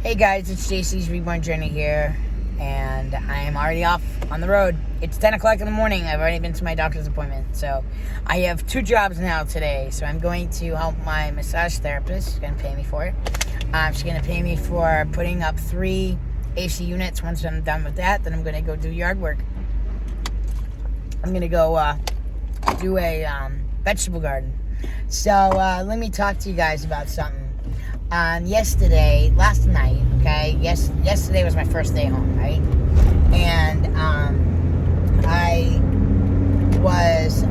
Hey guys, it's JC's Reborn Journey here, and I am already off on the road. It's 10 o'clock in the morning. I've already been to my doctor's appointment, so I have 2 jobs now today. So I'm going to help my massage therapist. She's going to pay me for it. She's going to pay me for putting up 3 AC units. Once I'm done with that, then I'm going to go do yard work. I'm going to go do a vegetable garden. So let me talk to you guys about something. Last night, okay, yesterday was my first day home, right? And I was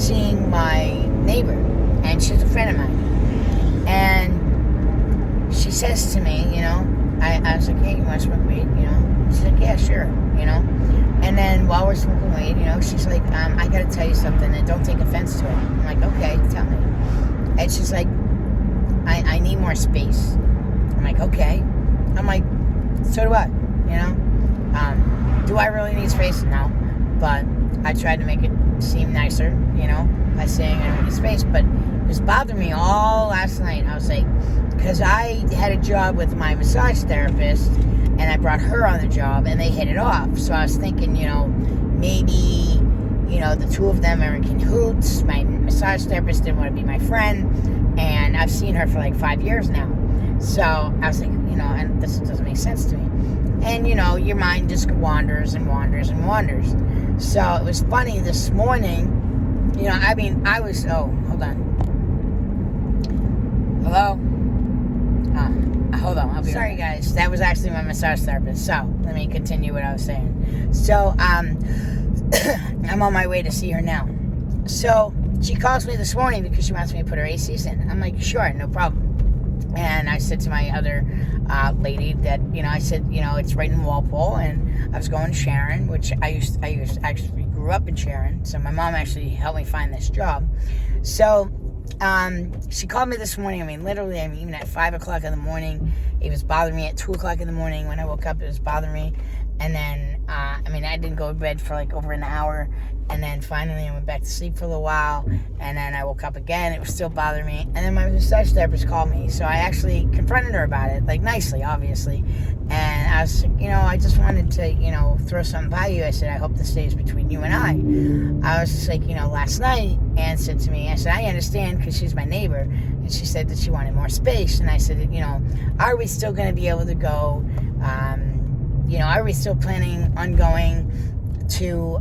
seeing my neighbor, and she's a friend of mine, and she says to me, I was like, hey, you want to smoke weed, She's like, yeah, sure, and then while we're smoking weed, she's like, I gotta tell you something, and don't take offense to it. I'm like, okay, tell me. And she's like, I need more space. I'm like, okay. I'm like, so do I, do I really need space? No. But I tried to make it seem nicer, by saying I need space. But it was bothering me all last night. I was like, because I had a job with my massage therapist, and I brought her on the job, and they hit it off. So I was thinking, maybe, the two of them are in cahoots. My massage therapist didn't want to be my friend, and I've seen her for like 5 years now. So I was like, and this doesn't make sense to me. And, your mind just wanders and wanders and wanders. So it was funny this morning, hold on. Hello? Hold on, I'll be sorry, guys. That was actually my massage therapist. So let me continue what I was saying. So, I'm on my way to see her now. So she calls me this morning because she wants me to put her ACs in. I'm like, sure, no problem. And I said to my other lady that, I said, it's right in Walpole, and I was going to Sharon, which I actually grew up in Sharon. So my mom actually helped me find this job. So she called me this morning. Literally, even at 5 o'clock in the morning, it was bothering me. At 2 o'clock in the morning, when I woke up, it was bothering me. And then, I didn't go to bed for like over an hour. And then finally I went back to sleep for a little while. And then I woke up again. It was still bothering me. And then my massage therapist called me. So I actually confronted her about it, like nicely, obviously. And I was like, I just wanted to, throw something by you. I said, I hope this stays between you and I was just like, last night, Ann said to me, I said, I understand because she's my neighbor. And she said that she wanted more space. And I said, are we still going to be able to go, are we still planning on going to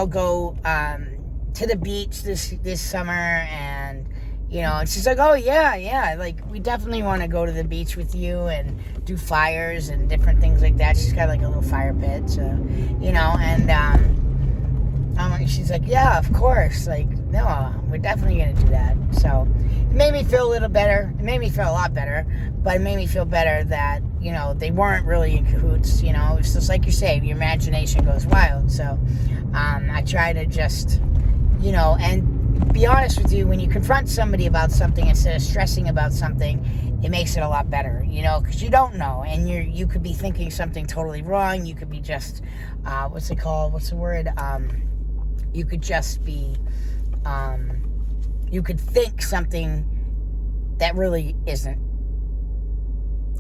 go to the beach this summer? And she's like, oh yeah, like we definitely want to go to the beach with you and do fires and different things like that. She's got like a little fire pit, so and she's like, yeah, of course, like, no, we're definitely gonna do that. So it made me feel a little better. It made me feel a lot better, but it made me feel better that they weren't really in cahoots. It's just like you say, your imagination goes wild. So I try to just and be honest with you, when you confront somebody about something instead of stressing about something, it makes it a lot better, because you don't know, and you could be thinking something totally wrong. You could be just you could just be you could think something that really isn't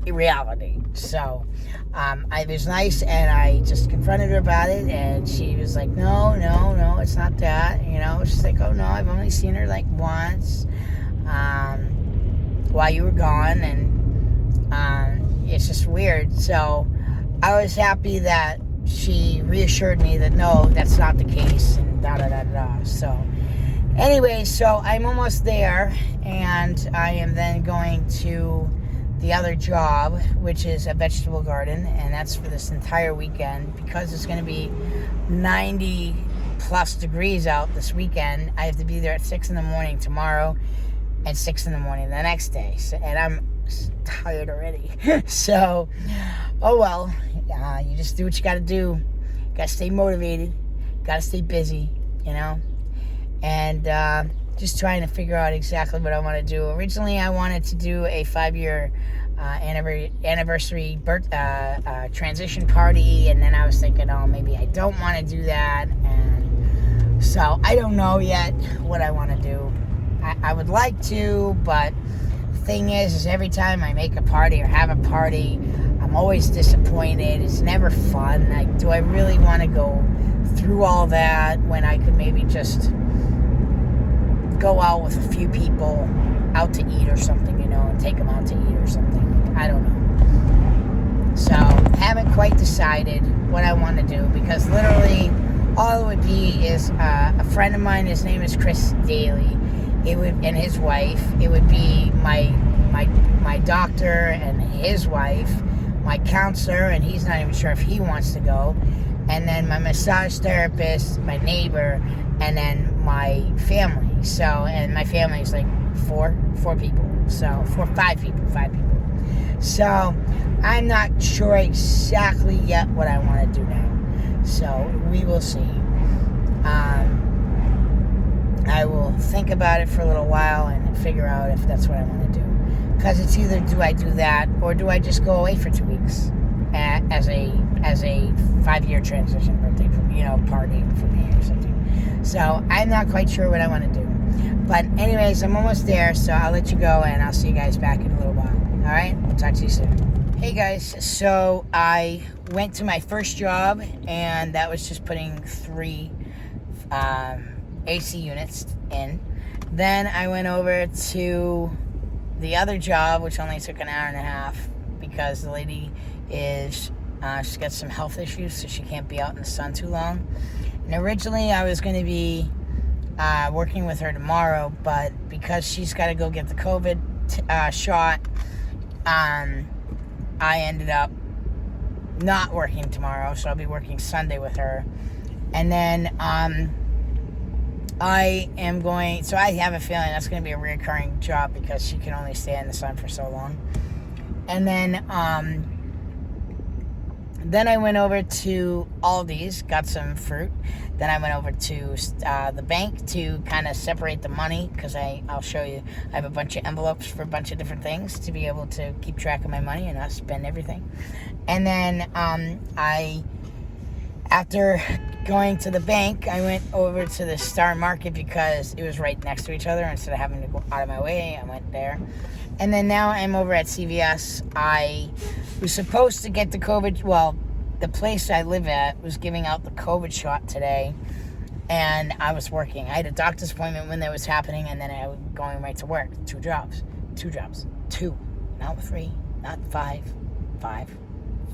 a reality. So it was nice, and I just confronted her about it, and she was like, no, it's not that. She's like, oh no, I've only seen her like once while you were gone, and it's just weird. So I was happy that she reassured me that no, that's not the case, and da-da-da-da. So anyway, so I'm almost there, and I am then going to the other job, which is a vegetable garden, and that's for this entire weekend. Because it's going to be 90 plus degrees out this weekend, I have to be there at 6 in the morning tomorrow and 6 in the morning the next day. So, and I'm tired already. So, oh well, you just do what you got to do. Got to stay motivated, got to stay busy, and just trying to figure out exactly what I want to do. Originally, I wanted to do a 5-year anniversary transition party, and then I was thinking, oh, maybe I don't want to do that, and so I don't know yet what I want to do. I would like to, but thing is every time I make a party or have a party, I'm always disappointed. It's never fun. Like, do I really want to go through all that when I could maybe just go out with a few people out to eat or something, and take them out to eat or something. I don't know. So, haven't quite decided what I want to do, because literally all it would be is a friend of mine, his name is Chris Daly, and his wife. It would be my doctor and his wife, my counselor, and he's not even sure if he wants to go, and then my massage therapist, my neighbor, and then my family. So, and my family is like four people. So, five people. So, I'm not sure exactly yet what I want to do now. So, we will see. I will think about it for a little while and figure out if that's what I want to do. Because it's either do I do that or do I just go away for 2 weeks as a 5-year transition birthday, party for me or something. So I'm not quite sure what I want to do. But anyways, I'm almost there, so I'll let you go and I'll see you guys back in a little while. All right? I'll talk to you soon. Hey guys, so I went to my first job, and that was just putting 3 AC units in. Then I went over to the other job, which only took an hour and a half, because the lady she's got some health issues, so she can't be out in the sun too long. And originally I was going to be working with her tomorrow, but because she's got to go get the COVID shot, I ended up not working tomorrow, so I'll be working Sunday with her. And then I have a feeling that's going to be a recurring job, because she can only stay in the sun for so long. And then I went over to Aldi's, got some fruit. Then I went over to the bank to kind of separate the money, because I'll show you. I have a bunch of envelopes for a bunch of different things to be able to keep track of my money and not spend everything. And then after going to the bank, I went over to the Star Market, because it was right next to each other. Instead of having to go out of my way, I went there. And then now I'm over at CVS. I was supposed to get the COVID, the place I live at was giving out the COVID shot today, and I was working. I had a doctor's appointment when that was happening, and then I was going right to work. 2 jobs. 2. Not 3, not 5,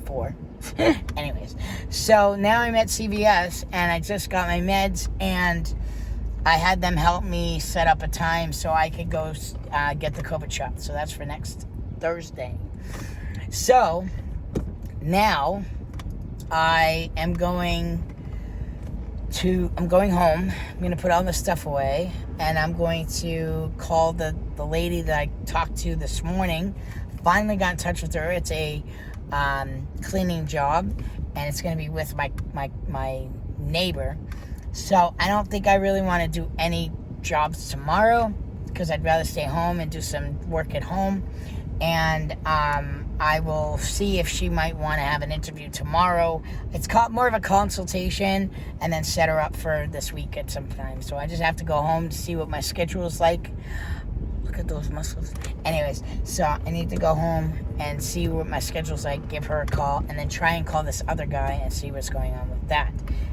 4. Anyways, so now I'm at CVS, and I just got my meds, and I had them help me set up a time so I could go get the COVID shot. So that's for next Thursday. So now I'm going home. I'm going to put all the stuff away, and I'm going to call the lady that I talked to this morning. Finally got in touch with her. It's a cleaning job, and it's going to be with my neighbor. So I don't think I really want to do any jobs tomorrow, because I'd rather stay home and do some work at home. And I will see if she might want to have an interview tomorrow. It's more of a consultation, and then set her up for this week at some time. So I just have to go home to see what my schedule is like. Look at those muscles. Anyways, so I need to go home and see what my schedule's like, give her a call, and then try and call this other guy and see what's going on with that.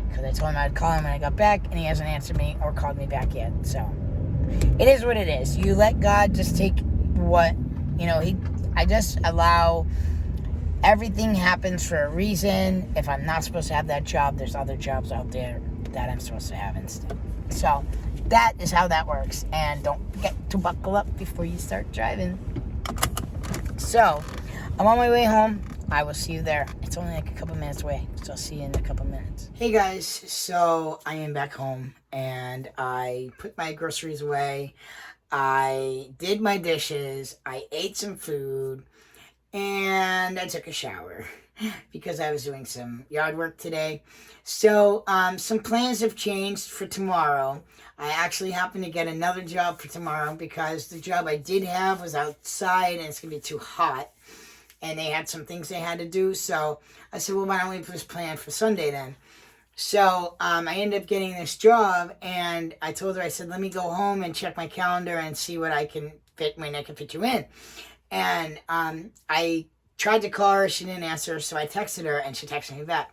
Because I told him I'd call him when I got back, and he hasn't answered me or called me back yet. So it is what it is. You let God just take what, I just allow everything happens for a reason. If I'm not supposed to have that job, there's other jobs out there that I'm supposed to have instead. So that is how that works. And don't forget to buckle up before you start driving. So I'm on my way home. I will see you there. It's only like a couple minutes away, so I'll see you in a couple minutes. Hey guys, so I am back home, and I put my groceries away. I did my dishes. I ate some food, and I took a shower because I was doing some yard work today. So some plans have changed for tomorrow. I actually happen to get another job for tomorrow, because the job I did have was outside, and it's going to be too hot. And they had some things they had to do. So I said, well, why don't we just plan for Sunday then? So I ended up getting this job, and I told her, I said, let me go home and check my calendar and see what I can fit when I can fit you in. And I tried to call her, she didn't answer, so I texted her, and she texted me back.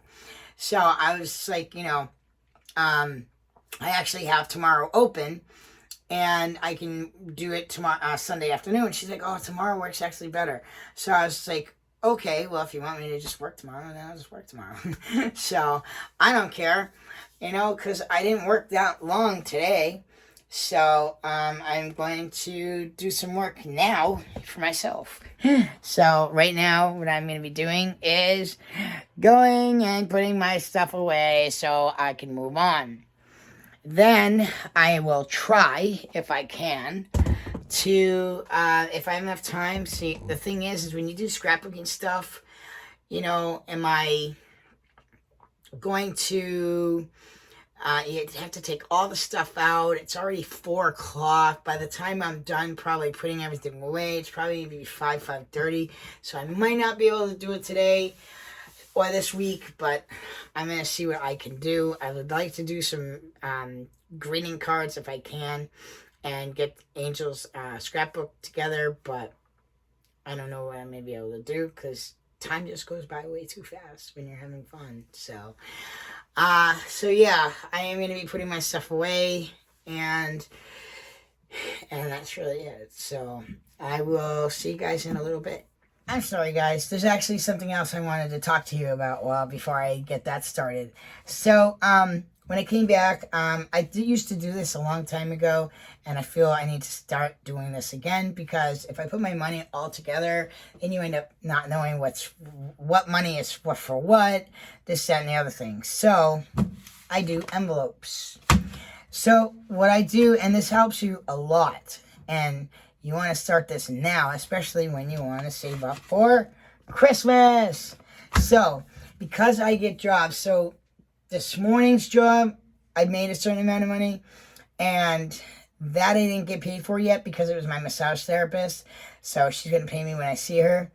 So I was like, I actually have tomorrow open, and I can do it tomorrow, Sunday afternoon. She's like, oh, tomorrow works actually better. So I was like, okay, well, if you want me to just work tomorrow, then I'll just work tomorrow. So I don't care, because I didn't work that long today. So I'm going to do some work now for myself. So right now, what I'm going to be doing is going and putting my stuff away so I can move on. Then I will try, if I can, to, if I have enough time. See, the thing is when you do scrapbooking stuff, am I going to, you have to take all the stuff out. It's already 4 o'clock. By the time I'm done probably putting everything away, it's probably going to be 5:30. So I might not be able to do it today or this week, but I'm going to see what I can do. I would like to do some greeting cards if I can and get Angel's scrapbook together, but I don't know what I may be able to do because time just goes by way too fast when you're having fun. So yeah, I am going to be putting my stuff away, and that's really it. So I will see you guys in a little bit. I'm sorry, guys. There's actually something else I wanted to talk to you about before I get that started. So, when I came back, I used to do this a long time ago, and I feel I need to start doing this again, because if I put my money all together, then you end up not knowing what money is for what, this, that, and the other thing. So, I do envelopes. So, what I do, and this helps you a lot, and you want to start this now, especially when you want to save up for Christmas. So, because I get jobs, so this morning's job, I made a certain amount of money, and that I didn't get paid for yet because it was my massage therapist. So she's going to pay me when I see her.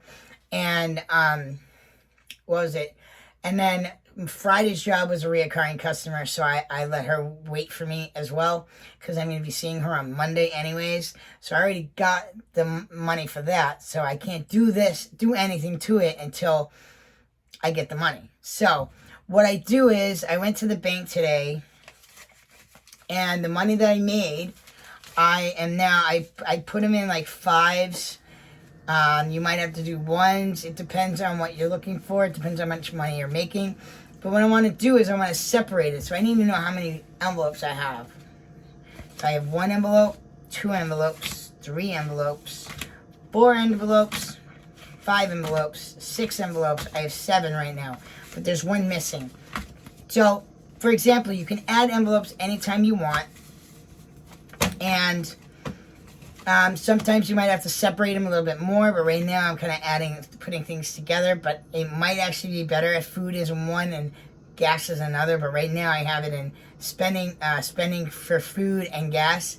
And, what was it? And then Friday's job was a reoccurring customer, so I let her wait for me as well, because I'm going to be seeing her on Monday anyways. So I already got the money for that, so I can't do anything to it until I get the money. So what I do is I went to the bank today, and the money that I made, I put them in like 5s. You might have to do 1s. It depends on what you're looking for. It depends on how much money you're making. But what I want to do is I want to separate it. So I need to know how many envelopes I have. So I have 1 envelope, 2 envelopes, 3 envelopes, 4 envelopes, 5 envelopes, 6 envelopes. I have 7 right now, but there's 1 missing. So, for example, you can add envelopes anytime you want. And sometimes you might have to separate them a little bit more, but right now I'm kind of putting things together. But it might actually be better if food is in one and gas is another. But right now I have it in spending for food and gas.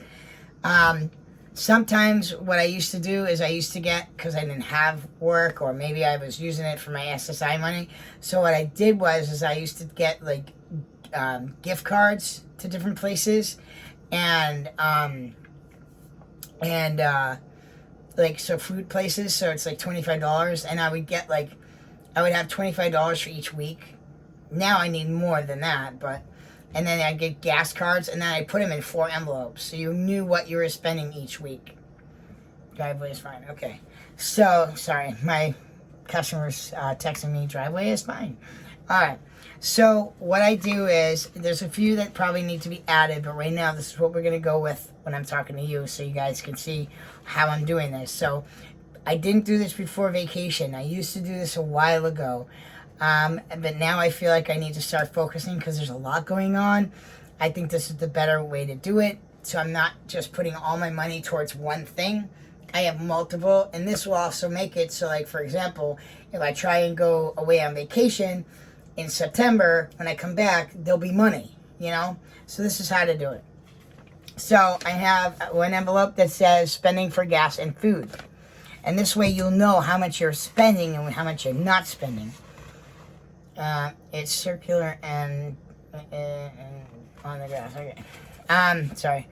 Sometimes what I used to do is I used to get, because I didn't have work, or maybe I was using it for my SSI money. So what I did was I used to get like gift cards to different places, and like, so food places, so it's like $25, and I would have $25 for each week. Now I need more than that, and then I get gas cards, and then I put them in 4 envelopes, so you knew what you were spending each week. Driveway is fine, okay. So, sorry, my customer's texting me, driveway is fine. Alright, so what I do is, there's a few that probably need to be added, but right now this is what we're going to go with when I'm talking to you, so you guys can see how I'm doing this. So, I didn't do this before vacation. I used to do this a while ago. But now I feel like I need to start focusing because there's a lot going on. I think this is the better way to do it. So I'm not just putting all my money towards one thing. I have multiple, and this will also make it so, like, for example, if I try and go away on vacation in September, when I come back, there'll be money, So this is how to do it. So I have 1 envelope that says spending for gas and food. And this way you'll know how much you're spending and how much you're not spending. It's circular and on the grass. Okay. Sorry.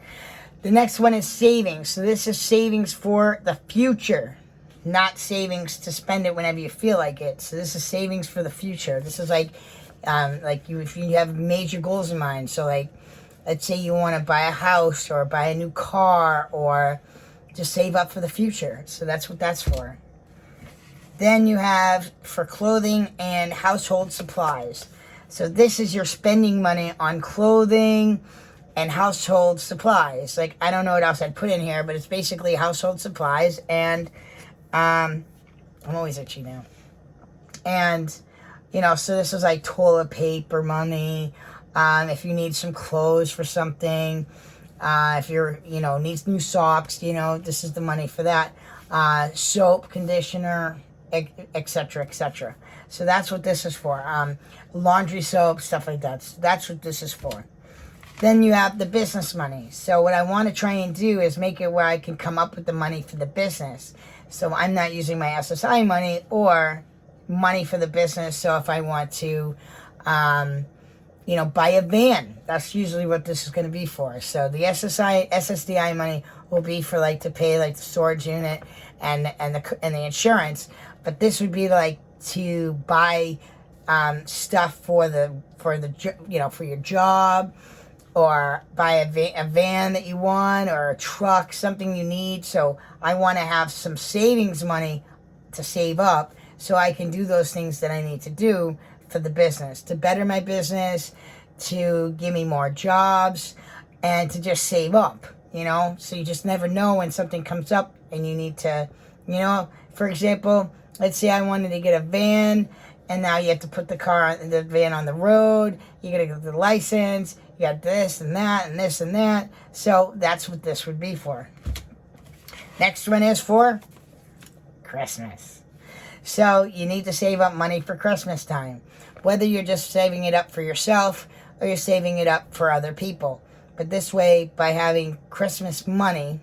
The next one is savings. So this is savings for the future, not savings to spend it whenever you feel like it. So this is savings for the future. This is like if you have major goals in mind. So like, let's say you want to buy a house or buy a new car or just save up for the future. So that's what that's for. Then you have for clothing and household supplies. So this is your spending money on clothing and household supplies. Like, I don't know what else I'd put in here, but it's basically household supplies. And I'm always itchy now. And, you know, so this is like toilet paper money. If you need some clothes for something, if you're, you know, needs new socks, you know, this is the money for that. Soap, conditioner, etc., etc. So that's what this is for. Laundry soap, stuff like that. So that's what this is for. Then you have the business money. So what I want to try and do is make it where I can come up with the money for the business. So I'm not using my SSI money or money for the business. So if I want to, you know, buy a van, that's usually what this is going to be for. So the SSDI money will be for like to pay like the storage unit and the insurance. But this would be like to buy stuff for your job, or buy a van that you want, or a truck, something you need. So I want to have some savings money to save up so I can do those things that I need to do for the business, to better my business, to give me more jobs, and to just save up, you know? So you just never know when something comes up and you need to, you know, for example, let's say I wanted to get a van, and now you have to put the van on the road. You got to get the license. You got this and that and this and that. So that's what this would be for. Next one is for Christmas. So you need to save up money for Christmas time. Whether you're just saving it up for yourself or you're saving it up for other people. But this way, by having Christmas money,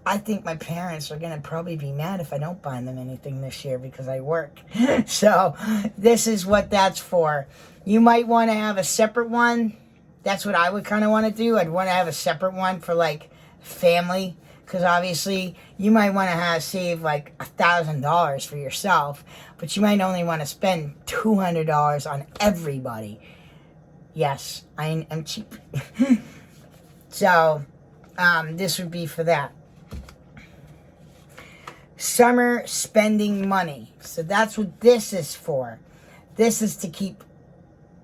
I think my parents are going to probably be mad if I don't buy them anything this year because I work. So this is what that's for. You might want to have a separate one. That's what I would kind of want to do. I'd want to have a separate one for like family. Because obviously you might want to save like $1,000 for yourself. But you might only want to spend $200 on everybody. Yes, I am cheap. So this would be for that. Summer spending money. So that's what this is for. This is to keep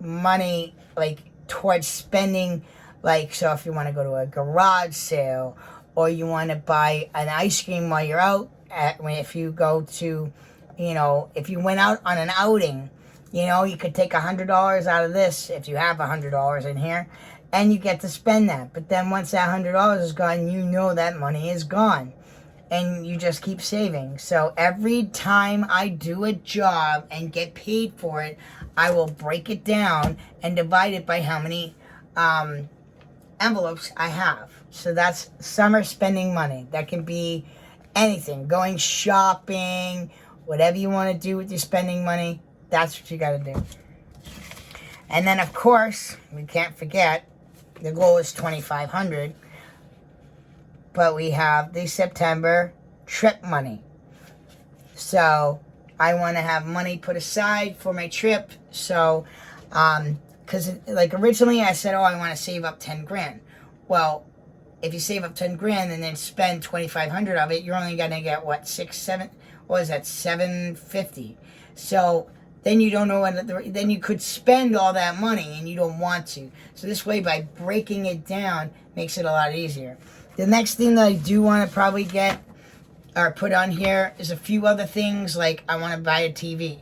money like towards spending, like, so if you want to go to a garage sale, or you want to buy an ice cream while you're out, if you go to, you know, if you went out on an outing, you know, you could take $100 out of this if you have $100 in here, and you get to spend that. But then once that $100 is gone, you know that money is gone. And you just keep saving. So every time I do a job and get paid for it, I will break it down and divide it by how many envelopes I have. So that's summer spending money. That can be anything. Going shopping, whatever you want to do with your spending money, that's what you got to do. And then, of course, we can't forget, the goal is $2,500. But we have the September trip money. So I want to have money put aside for my trip. So, because like originally I said, oh, I want to save up 10 grand. Well, if you save up 10 grand and then spend 2,500 of it, you're only going to get what, $750. So then you don't know then you could spend all that money and you don't want to. So this way, by breaking it down, makes it a lot easier. The next thing that I do want to probably get or put on here is a few other things, like I want to buy a TV.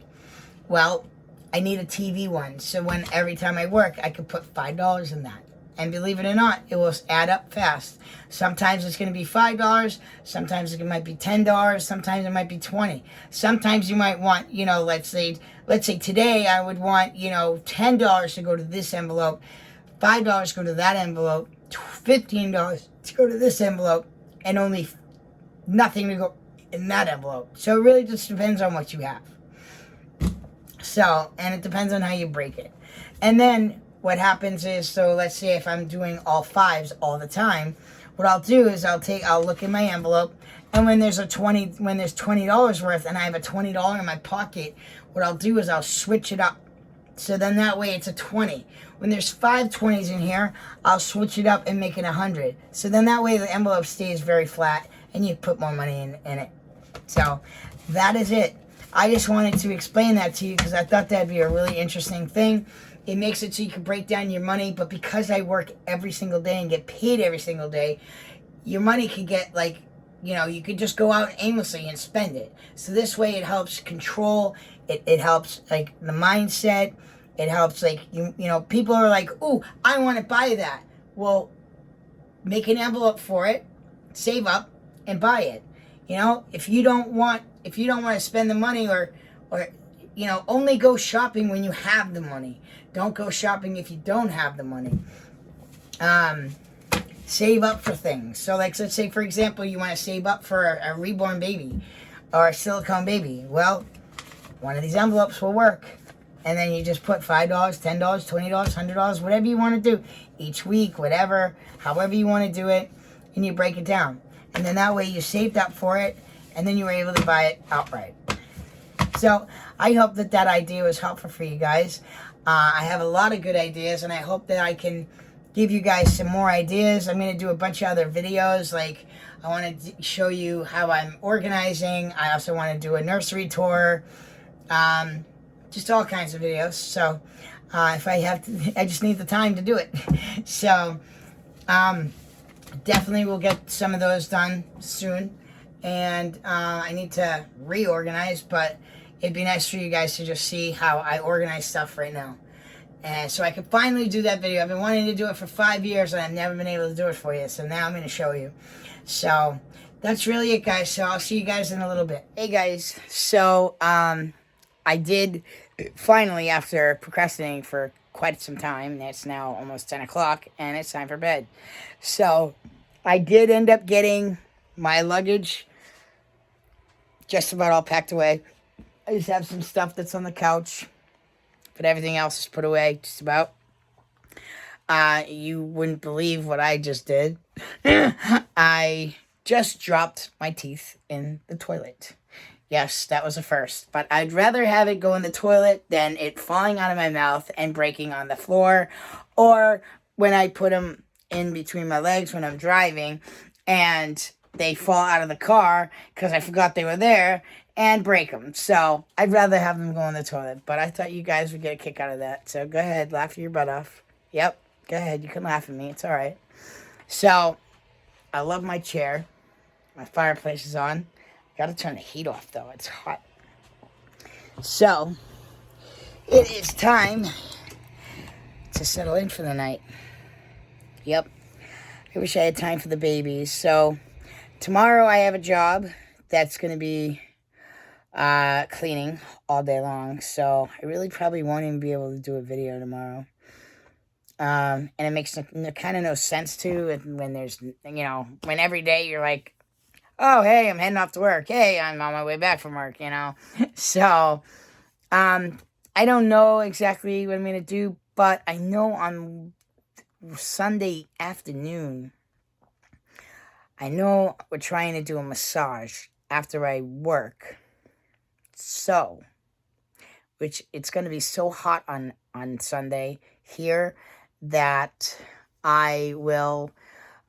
Well, I need a TV one, so every time I work, I could put $5 in that. And believe it or not, it will add up fast. Sometimes it's going to be $5, sometimes it might be $10, sometimes it might be $20. Sometimes you might want, you know, let's say today I would want, you know, $10 to go to this envelope, $5 to go to that envelope, $15 to go to this envelope, and only nothing to go in that envelope. So it really just depends on what you have. So, and it depends on how you break it. And then what happens is, so let's say if I'm doing all 5s all the time, what I'll do is I'll look in my envelope, and when there's $20 worth and I have a $20 in my pocket, what I'll do is I'll switch it up. So then that way it's a 20. When there's 5 20s in here, I'll switch it up and make it 100. So then that way the envelope stays very flat and you put more money in it. So that is it. I just wanted to explain that to you because I thought that'd be a really interesting thing. It makes it so you can break down your money, but because I work every single day and get paid every single day, your money could get like, you could just go out aimlessly and spend it. So this way it helps control, it helps like the mindset, it helps like, people are like, ooh, I want to buy that. Well, make an envelope for it, save up, and buy it. If you don't want to spend the money or only go shopping when you have the money. Don't go shopping if you don't have the money. Save up for things. So like, let's say, for example, you want to save up for a reborn baby or a silicone baby. Well, one of these envelopes will work. And then you just put $5, $10, $20, $100, whatever you want to do each week, whatever, however you want to do it, and you break it down. And then that way you saved up for it, and then you were able to buy it outright. So I hope that idea was helpful for you guys. I have a lot of good ideas, and I hope that I can give you guys some more ideas. I'm going to do a bunch of other videos. Like, I want to show you how I'm organizing. I also want to do a nursery tour. Just all kinds of videos. So if I have to, I just need the time to do it. So definitely we'll get some of those done soon. And I need to reorganize, but it'd be nice for you guys to just see how I organize stuff right now. And so I could finally do that video. I've been wanting to do it for 5 years, and I've never been able to do it for you. So now I'm going to show you. So that's really it, guys. So I'll see you guys in a little bit. Hey, guys. So I did finally, after procrastinating for quite some time, it's now almost 10 o'clock, and it's time for bed. So I did end up getting my luggage just about all packed away. I just have some stuff that's on the couch, but everything else is put away, just about. You wouldn't believe what I just did. I just dropped my teeth in the toilet. Yes, that was a first, but I'd rather have it go in the toilet than it falling out of my mouth and breaking on the floor, or when I put them in between my legs when I'm driving and they fall out of the car because I forgot they were there and break them. So I'd rather have them go in the toilet, but I thought you guys would get a kick out of that. So go ahead, laugh your butt off. Yep, go ahead, you can laugh at me, it's all right. So I love my chair. My fireplace is on. Gotta turn the heat off though, it's hot. So it is time to settle in for the night. Yep, I wish I had time for the babies. So tomorrow I have a job that's gonna be cleaning all day long. So I really probably won't even be able to do a video tomorrow. And it makes kind of no sense to when there's, when every day you're like, oh, hey, I'm heading off to work. Hey, I'm on my way back from work, So, I don't know exactly what I'm going to do, but I know on Sunday afternoon, I know we're trying to do a massage after I work. So, which it's going to be so hot on Sunday here that I will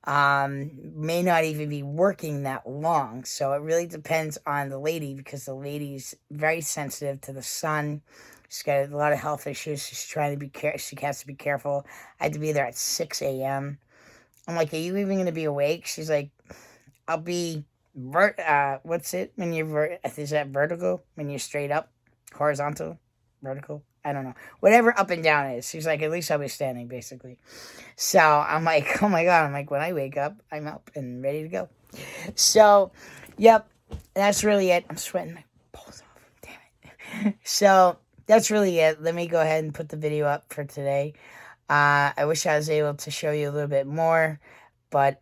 may not even be working that long. So it really depends on the lady, because the lady's very sensitive to the sun. She's got a lot of health issues. She's trying to be she has to be careful. I had to be there at 6 a.m. I'm like, are you even going to be awake? She's like, I'll be what's it when you're is that vertical when you're straight up, horizontal, vertical? I don't know. Whatever up and down is. She's like, at least I'll be standing, basically. So I'm like, oh my God. I'm like, when I wake up, I'm up and ready to go. So, yep. That's really it. I'm sweating my balls off. Damn it. So, that's really it. Let me go ahead and put the video up for today. I wish I was able to show you a little bit more, but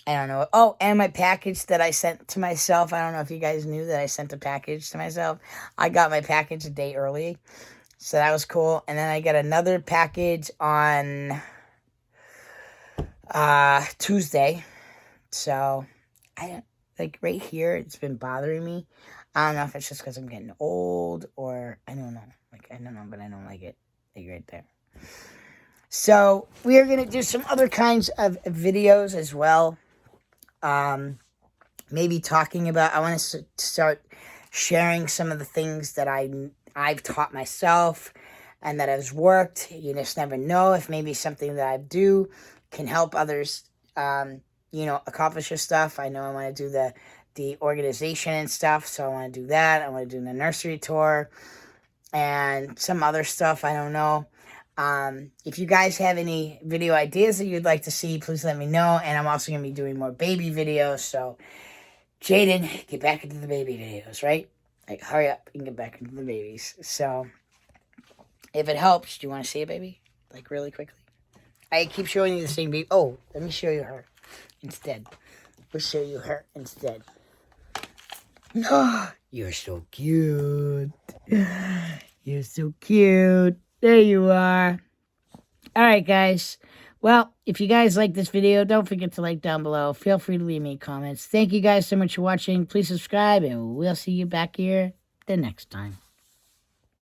I don't know. Oh, and my package that I sent to myself. I don't know if you guys knew that I sent a package to myself. I got my package a day early. So that was cool. And then I got another package on Tuesday. So, like right here, it's been bothering me. I don't know if it's just because I'm getting old or I don't know. Like, I don't know, but I don't like it. Like right there. So, we are going to do some other kinds of videos as well. Maybe talking about, I want to start sharing some of the things that I've taught myself and that has worked. You just never know if maybe something that I do can help others, accomplish your stuff. I know I want to do the organization and stuff, so I want to do that. I want to do the nursery tour and some other stuff. I don't know. If you guys have any video ideas that you'd like to see, please let me know. And I'm also going to be doing more baby videos. So, Jaden, get back into the baby videos, right? Like, hurry up and get back into the babies. So, if it helps, do you want to see a baby? Like, really quickly? I keep showing you the same baby. Oh, let me show you her instead. We'll show you her instead. Oh, you're so cute. You're so cute. There you are. All right, guys. Well, if you guys like this video, don't forget to like down below. Feel free to leave me comments. Thank you guys so much for watching. Please subscribe, and we'll see you back here the next time.